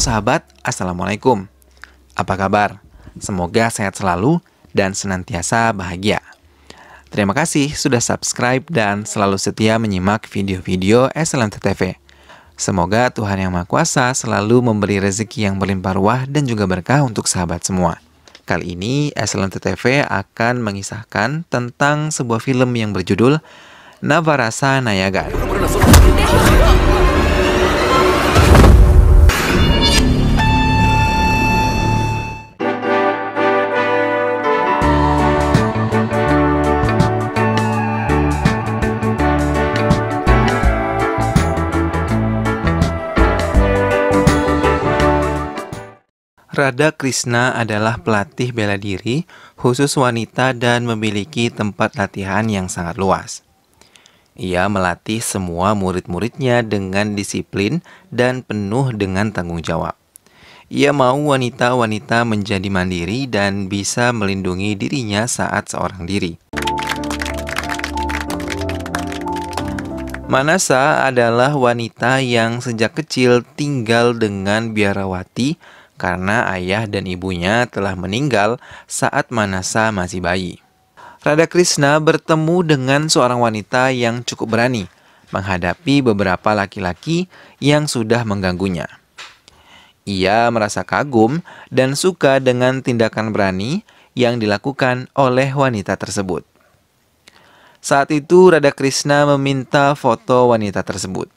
sahabat, Assalamualaikum. Apa kabar? Semoga sehat selalu dan senantiasa bahagia. Terima kasih sudah subscribe dan selalu setia menyimak video-video SLMT TV. Semoga Tuhan Yang Maha Kuasa selalu memberi rezeki yang berlimpah ruah dan juga berkah untuk sahabat semua. Kali ini SLMT TV akan mengisahkan tentang sebuah film yang berjudul Navarasa Nayagan. Radha Krishna adalah pelatih bela diri khusus wanita dan memiliki tempat latihan yang sangat luas. Ia melatih semua murid-muridnya dengan disiplin dan penuh dengan tanggung jawab. Ia mau wanita-wanita menjadi mandiri dan bisa melindungi dirinya saat seorang diri. Manasa adalah wanita yang sejak kecil tinggal dengan biarawati karena ayah dan ibunya telah meninggal saat Manasa masih bayi. Radha Krishna bertemu dengan seorang wanita yang cukup berani menghadapi beberapa laki-laki yang sudah mengganggunya. Ia merasa kagum dan suka dengan tindakan berani yang dilakukan oleh wanita tersebut. Saat itu Radha Krishna meminta foto wanita tersebut.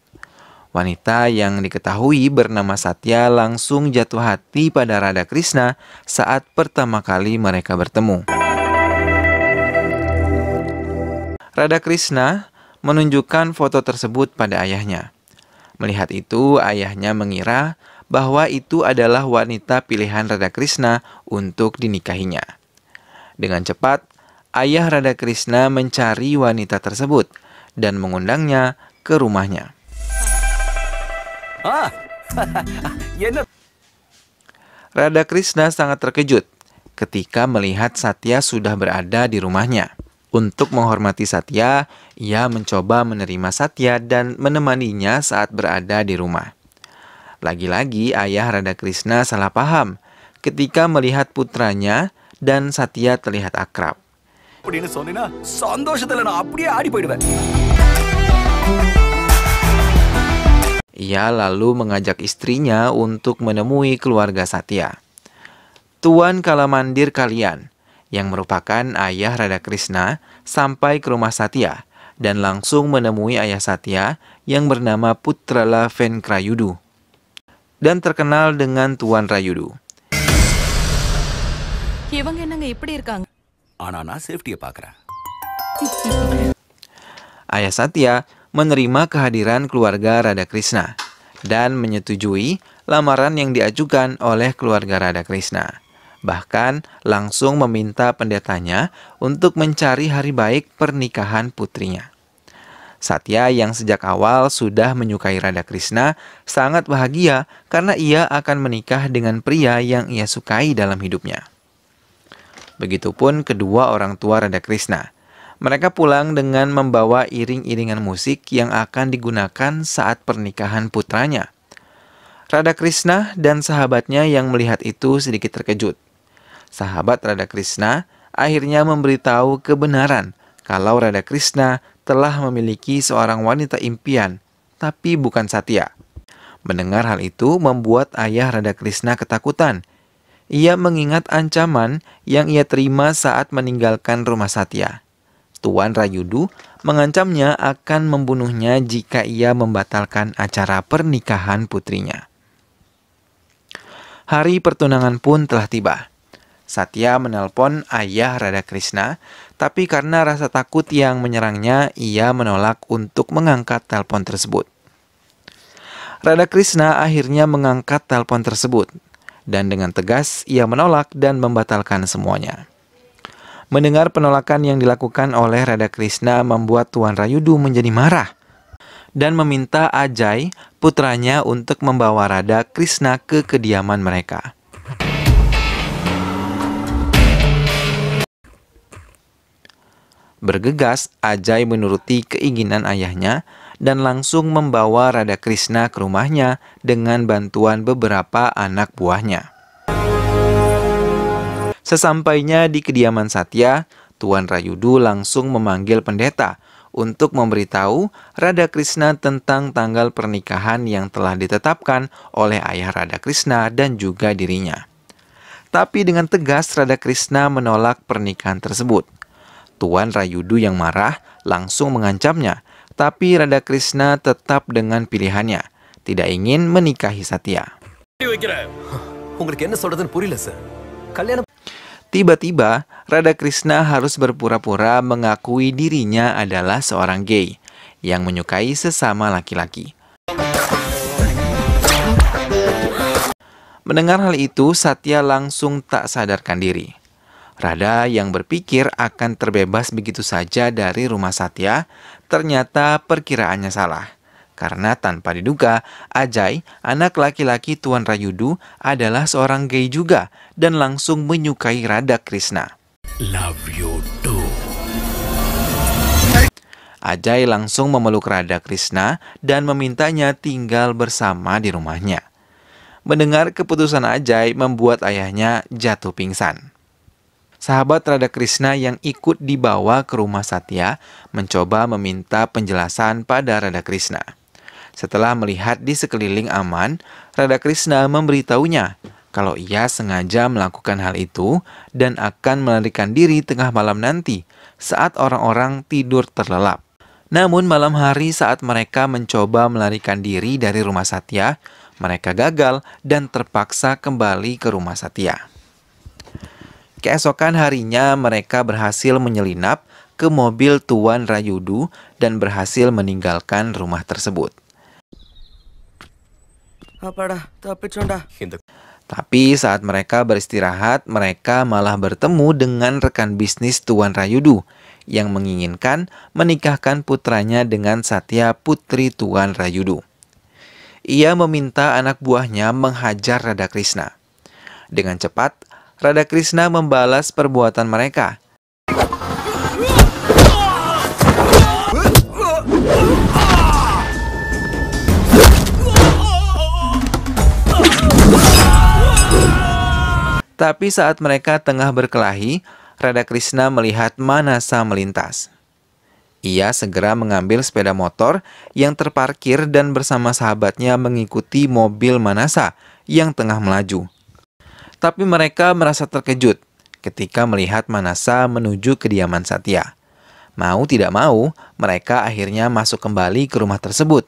Wanita yang diketahui bernama Satya langsung jatuh hati pada Radha Krishna saat pertama kali mereka bertemu. Radha Krishna menunjukkan foto tersebut pada ayahnya. Melihat itu, ayahnya mengira bahwa itu adalah wanita pilihan Radha Krishna untuk dinikahinya. Dengan cepat, ayah Radha Krishna mencari wanita tersebut dan mengundangnya ke rumahnya. Radha Krishna sangat terkejut ketika melihat Satya sudah berada di rumahnya. Untuk menghormati Satya, ia mencoba menerima Satya dan menemaninya saat berada di rumah. Lagi-lagi ayah Radha Krishna salah paham ketika melihat putranya dan Satya terlihat akrab. Ia lalu mengajak istrinya untuk menemui keluarga Satya. Tuan Kalamandir kalian, yang merupakan ayah Radha Krishna, sampai ke rumah Satya dan langsung menemui ayah Satya yang bernama Putrala Venkrayudu dan terkenal dengan Tuan Rayudu. Ayah Satya menerima kehadiran keluarga Radha Krishna dan menyetujui lamaran yang diajukan oleh keluarga Radha Krishna. Bahkan langsung meminta pendetanya untuk mencari hari baik pernikahan putrinya. Satya yang sejak awal sudah menyukai Radha Krishna sangat bahagia karena ia akan menikah dengan pria yang ia sukai dalam hidupnya. Begitupun kedua orang tua Radha Krishna. Mereka pulang dengan membawa iring-iringan musik yang akan digunakan saat pernikahan putranya. Radha Krishna dan sahabatnya yang melihat itu sedikit terkejut. Sahabat Radha Krishna akhirnya memberitahu kebenaran kalau Radha Krishna telah memiliki seorang wanita impian, tapi bukan Satya. Mendengar hal itu membuat ayah Radha Krishna ketakutan. Ia mengingat ancaman yang ia terima saat meninggalkan rumah Satya. Tuan Rayudu mengancamnya akan membunuhnya jika ia membatalkan acara pernikahan putrinya. Hari pertunangan pun telah tiba. Satya menelpon ayah Radha Krishna, tapi karena rasa takut yang menyerangnya, ia menolak untuk mengangkat telepon tersebut. Radha Krishna akhirnya mengangkat telepon tersebut, dan dengan tegas ia menolak dan membatalkan semuanya. Mendengar penolakan yang dilakukan oleh Radha Krishna membuat Tuan Rayudu menjadi marah dan meminta Ajay, putranya, untuk membawa Radha Krishna ke kediaman mereka. Bergegas, Ajay menuruti keinginan ayahnya dan langsung membawa Radha Krishna ke rumahnya dengan bantuan beberapa anak buahnya. Sesampainya di kediaman Satya, Tuan Rayudu langsung memanggil pendeta untuk memberitahu Radha Krishna tentang tanggal pernikahan yang telah ditetapkan oleh ayah Radha Krishna dan juga dirinya. Tapi dengan tegas Radha Krishna menolak pernikahan tersebut. Tuan Rayudu yang marah langsung mengancamnya, tapi Radha Krishna tetap dengan pilihannya, tidak ingin menikahi Satya. Tiba-tiba, Radha Krishna harus berpura-pura mengakui dirinya adalah seorang gay yang menyukai sesama laki-laki. Mendengar hal itu, Satya langsung tak sadarkan diri. Radha yang berpikir akan terbebas begitu saja dari rumah Satya, ternyata perkiraannya salah. Karena tanpa diduga, Ajay, anak laki-laki Tuan Rayudu, adalah seorang gay juga dan langsung menyukai Radha Krishna. Love you too. Ajay langsung memeluk Radha Krishna dan memintanya tinggal bersama di rumahnya. Mendengar keputusan Ajay membuat ayahnya jatuh pingsan. Sahabat Radha Krishna yang ikut dibawa ke rumah Satya mencoba meminta penjelasan pada Radha Krishna. Setelah melihat di sekeliling aman, Radha Krishna memberitahunya kalau ia sengaja melakukan hal itu dan akan melarikan diri tengah malam nanti saat orang-orang tidur terlelap. Namun malam hari saat mereka mencoba melarikan diri dari rumah Satya, mereka gagal dan terpaksa kembali ke rumah Satya. Keesokan harinya mereka berhasil menyelinap ke mobil Tuan Rayudu dan berhasil meninggalkan rumah tersebut. Tapi saat mereka beristirahat, mereka malah bertemu dengan rekan bisnis Tuan Rayudu yang menginginkan menikahkan putranya dengan Satya, putri Tuan Rayudu. Ia meminta anak buahnya menghajar Radha Krishna. Dengan cepat, Radha Krishna membalas perbuatan mereka. Tapi saat mereka tengah berkelahi, Radha Krishna melihat Manasa melintas. Ia segera mengambil sepeda motor yang terparkir dan bersama sahabatnya mengikuti mobil Manasa yang tengah melaju. Tapi mereka merasa terkejut ketika melihat Manasa menuju kediaman Satya. Mau tidak mau, mereka akhirnya masuk kembali ke rumah tersebut.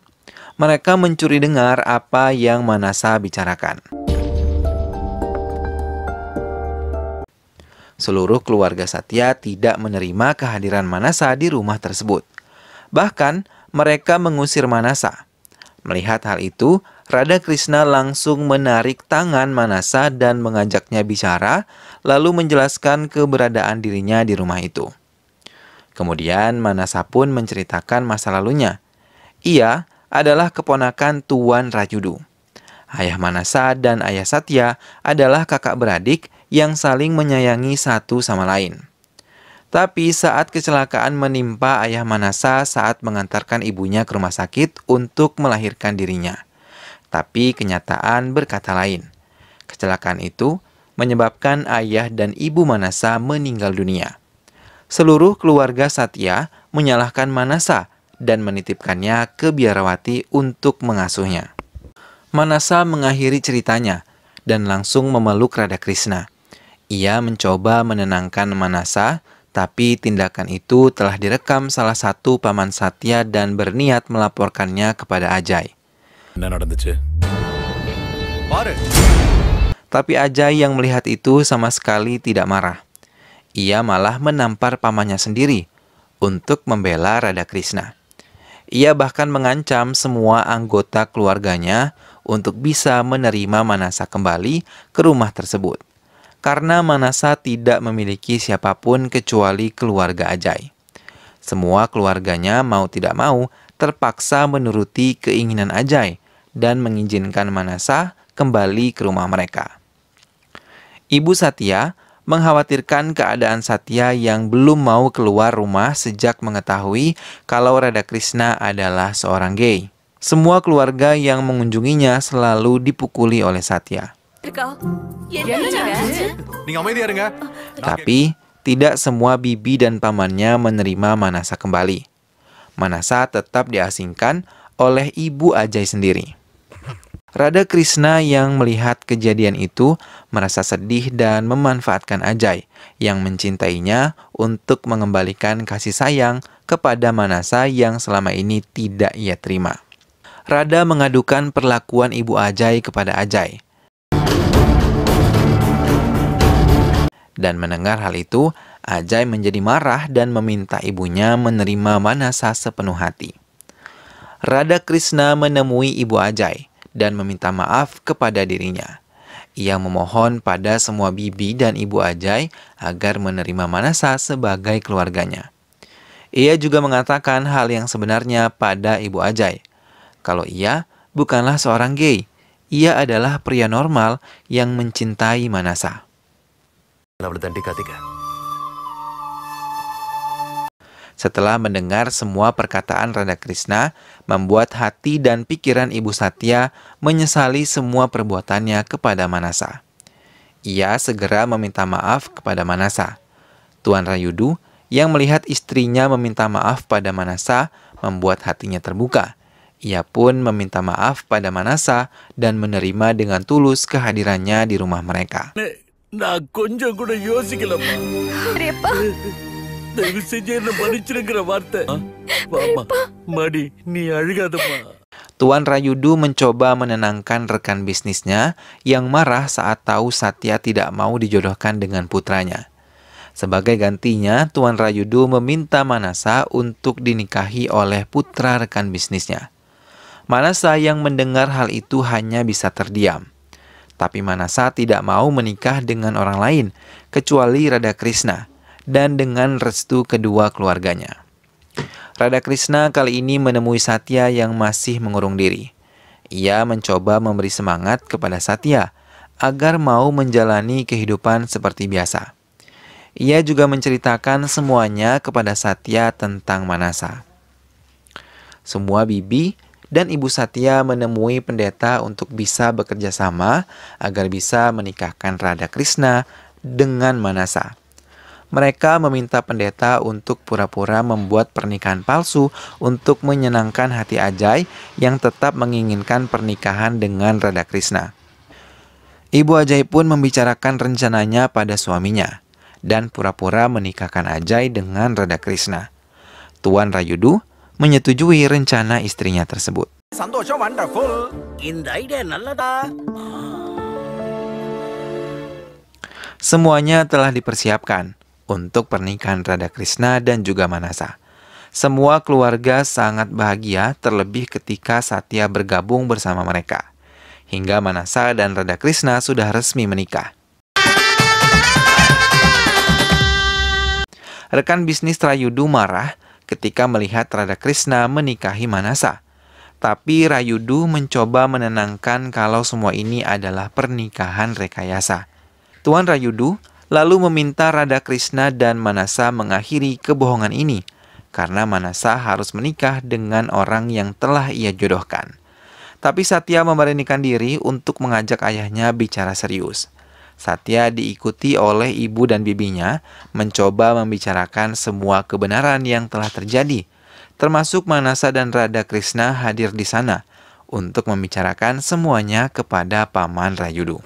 Mereka mencuri dengar apa yang Manasa bicarakan. Seluruh keluarga Satya tidak menerima kehadiran Manasa di rumah tersebut. Bahkan, mereka mengusir Manasa. Melihat hal itu, Radha Krishna langsung menarik tangan Manasa dan mengajaknya bicara, lalu menjelaskan keberadaan dirinya di rumah itu. Kemudian Manasa pun menceritakan masa lalunya. Ia adalah keponakan Tuan Rayudu. Ayah Manasa dan ayah Satya adalah kakak beradik yang saling menyayangi satu sama lain. Tapi saat kecelakaan menimpa ayah Manasa saat mengantarkan ibunya ke rumah sakit untuk melahirkan dirinya. Tapi kenyataan berkata lain. Kecelakaan itu menyebabkan ayah dan ibu Manasa meninggal dunia. Seluruh keluarga Satya menyalahkan Manasa dan menitipkannya ke biarawati untuk mengasuhnya. Manasa mengakhiri ceritanya dan langsung memeluk Radha Krishna. Ia mencoba menenangkan Manasa, tapi tindakan itu telah direkam salah satu paman Satya dan berniat melaporkannya kepada Ajay. Tapi Ajay yang melihat itu sama sekali tidak marah. Ia malah menampar pamannya sendiri untuk membela Radha Krishna. Ia bahkan mengancam semua anggota keluarganya untuk bisa menerima Manasa kembali ke rumah tersebut. Karena Manasa tidak memiliki siapapun kecuali keluarga Ajay. Semua keluarganya mau tidak mau terpaksa menuruti keinginan Ajay dan mengizinkan Manasa kembali ke rumah mereka. Ibu Satya mengkhawatirkan keadaan Satya yang belum mau keluar rumah sejak mengetahui kalau Radha Krishna adalah seorang gay. Semua keluarga yang mengunjunginya selalu dipukuli oleh Satya. Tapi tidak semua bibi dan pamannya menerima Manasa kembali. Manasa tetap diasingkan oleh ibu Ajay sendiri. Radha Krishna yang melihat kejadian itu merasa sedih dan memanfaatkan Ajay yang mencintainya untuk mengembalikan kasih sayang kepada Manasa yang selama ini tidak ia terima. Radha mengadukan perlakuan ibu Ajay kepada Ajay. Dan mendengar hal itu, Ajay menjadi marah dan meminta ibunya menerima Manasa sepenuh hati. Radha Krishna menemui ibu Ajay dan meminta maaf kepada dirinya. Ia memohon pada semua bibi dan ibu Ajay agar menerima Manasa sebagai keluarganya. Ia juga mengatakan hal yang sebenarnya pada ibu Ajay. Kalau ia bukanlah seorang gay, ia adalah pria normal yang mencintai Manasa. Setelah mendengar semua perkataan Radha Krishna, membuat hati dan pikiran Ibu Satya menyesali semua perbuatannya kepada Manasa. Ia segera meminta maaf kepada Manasa. Tuan Rayudu yang melihat istrinya meminta maaf pada Manasa membuat hatinya terbuka. Ia pun meminta maaf pada Manasa dan menerima dengan tulus kehadirannya di rumah mereka. Tuan Rayudu mencoba menenangkan rekan bisnisnya yang marah saat tahu Satya tidak mau dijodohkan dengan putranya. Sebagai gantinya, Tuan Rayudu meminta Manasa untuk dinikahi oleh putra rekan bisnisnya. Manasa yang mendengar hal itu hanya bisa terdiam. Tapi Manasa tidak mau menikah dengan orang lain, kecuali Radha Krishna, dan dengan restu kedua keluarganya. Radha Krishna kali ini menemui Satya yang masih mengurung diri. Ia mencoba memberi semangat kepada Satya, agar mau menjalani kehidupan seperti biasa. Ia juga menceritakan semuanya kepada Satya tentang Manasa. Semua bibi dan ibu Satya menemui pendeta untuk bisa bekerja sama agar bisa menikahkan Radha Krishna dengan Manasa. Mereka meminta pendeta untuk pura-pura membuat pernikahan palsu untuk menyenangkan hati Ajay yang tetap menginginkan pernikahan dengan Radha Krishna. Ibu Ajay pun membicarakan rencananya pada suaminya dan pura-pura menikahkan Ajay dengan Radha Krishna. Tuan Rayudu menyetujui rencana istrinya tersebut. Semuanya telah dipersiapkan untuk pernikahan Radha Krishna dan juga Manasa. Semua keluarga sangat bahagia, terlebih ketika Satya bergabung bersama mereka. Hingga Manasa dan Radha Krishna sudah resmi menikah. Rekan bisnis Rayudu marah ketika melihat Radha Krishna menikahi Manasa. Tapi Rayudu mencoba menenangkan kalau semua ini adalah pernikahan rekayasa. Tuan Rayudu lalu meminta Radha Krishna dan Manasa mengakhiri kebohongan ini, karena Manasa harus menikah dengan orang yang telah ia jodohkan. Tapi Satya memberanikan diri untuk mengajak ayahnya bicara serius. Satya diikuti oleh ibu dan bibinya mencoba membicarakan semua kebenaran yang telah terjadi, termasuk Manasa dan Radha Krishna hadir di sana untuk membicarakan semuanya kepada Paman Rayudu.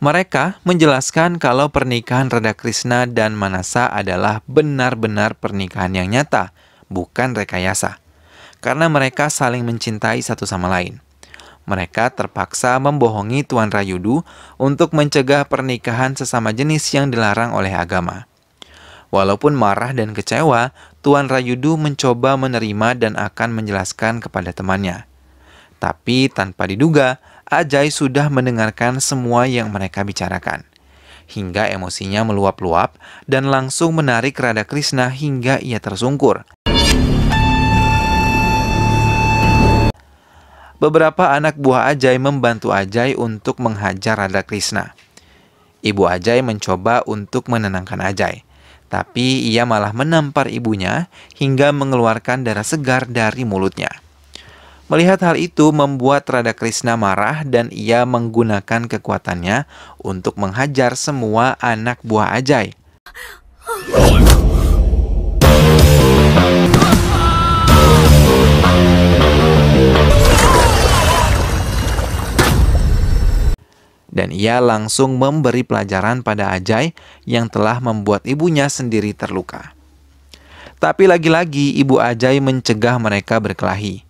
Mereka menjelaskan kalau pernikahan Radha Krishna dan Manasa adalah benar-benar pernikahan yang nyata, bukan rekayasa, karena mereka saling mencintai satu sama lain. Mereka terpaksa membohongi Tuan Rayudu untuk mencegah pernikahan sesama jenis yang dilarang oleh agama. Walaupun marah dan kecewa, Tuan Rayudu mencoba menerima dan akan menjelaskan kepada temannya. Tapi tanpa diduga, Ajay sudah mendengarkan semua yang mereka bicarakan. Hingga emosinya meluap-luap dan langsung menarik Radha Krishna hingga ia tersungkur. Beberapa anak buah Ajay membantu Ajay untuk menghajar Radha Krishna. Ibu Ajay mencoba untuk menenangkan Ajay, tapi ia malah menampar ibunya hingga mengeluarkan darah segar dari mulutnya. Melihat hal itu membuat Radha Krishna marah dan ia menggunakan kekuatannya untuk menghajar semua anak buah Ajay. Dan ia langsung memberi pelajaran pada Ajay yang telah membuat ibunya sendiri terluka. Tapi lagi-lagi Ibu Ajay mencegah mereka berkelahi.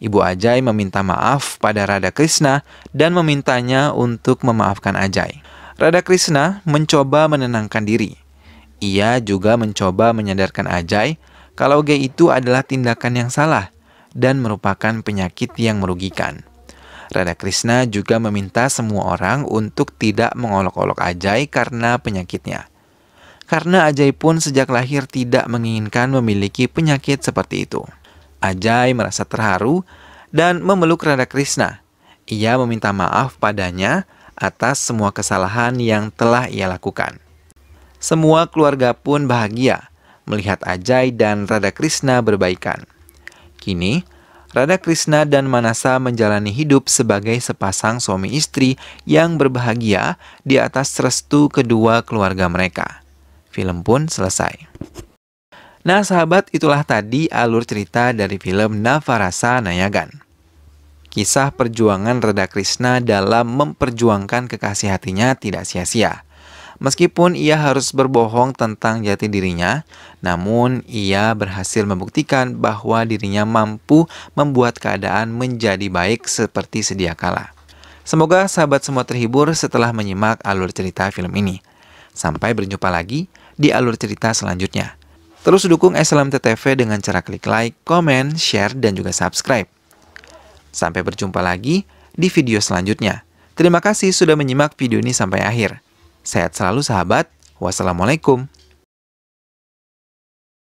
Ibu Ajay meminta maaf pada Radha Krishna dan memintanya untuk memaafkan Ajay. Radha Krishna mencoba menenangkan diri. Ia juga mencoba menyadarkan Ajay kalau gay itu adalah tindakan yang salah dan merupakan penyakit yang merugikan. Radha Krishna juga meminta semua orang untuk tidak mengolok-olok Ajay karena penyakitnya. Karena Ajay pun sejak lahir tidak menginginkan memiliki penyakit seperti itu. Ajay merasa terharu dan memeluk Radha Krishna. Ia meminta maaf padanya atas semua kesalahan yang telah ia lakukan. Semua keluarga pun bahagia melihat Ajay dan Radha Krishna berbaikan. Kini, Radha Krishna dan Manasa menjalani hidup sebagai sepasang suami istri yang berbahagia di atas restu kedua keluarga mereka. Film pun selesai. Nah sahabat, itulah tadi alur cerita dari film Navarasa Nayagan. Kisah perjuangan Radha Krishna dalam memperjuangkan kekasih hatinya tidak sia-sia. Meskipun ia harus berbohong tentang jati dirinya, namun ia berhasil membuktikan bahwa dirinya mampu membuat keadaan menjadi baik seperti sedia kala. Semoga sahabat semua terhibur setelah menyimak alur cerita film ini. Sampai berjumpa lagi di alur cerita selanjutnya. Terus dukung SLMT TV dengan cara klik like, komen, share, dan juga subscribe. Sampai berjumpa lagi di video selanjutnya. Terima kasih sudah menyimak video ini sampai akhir. Sehat selalu sahabat. Wassalamualaikum.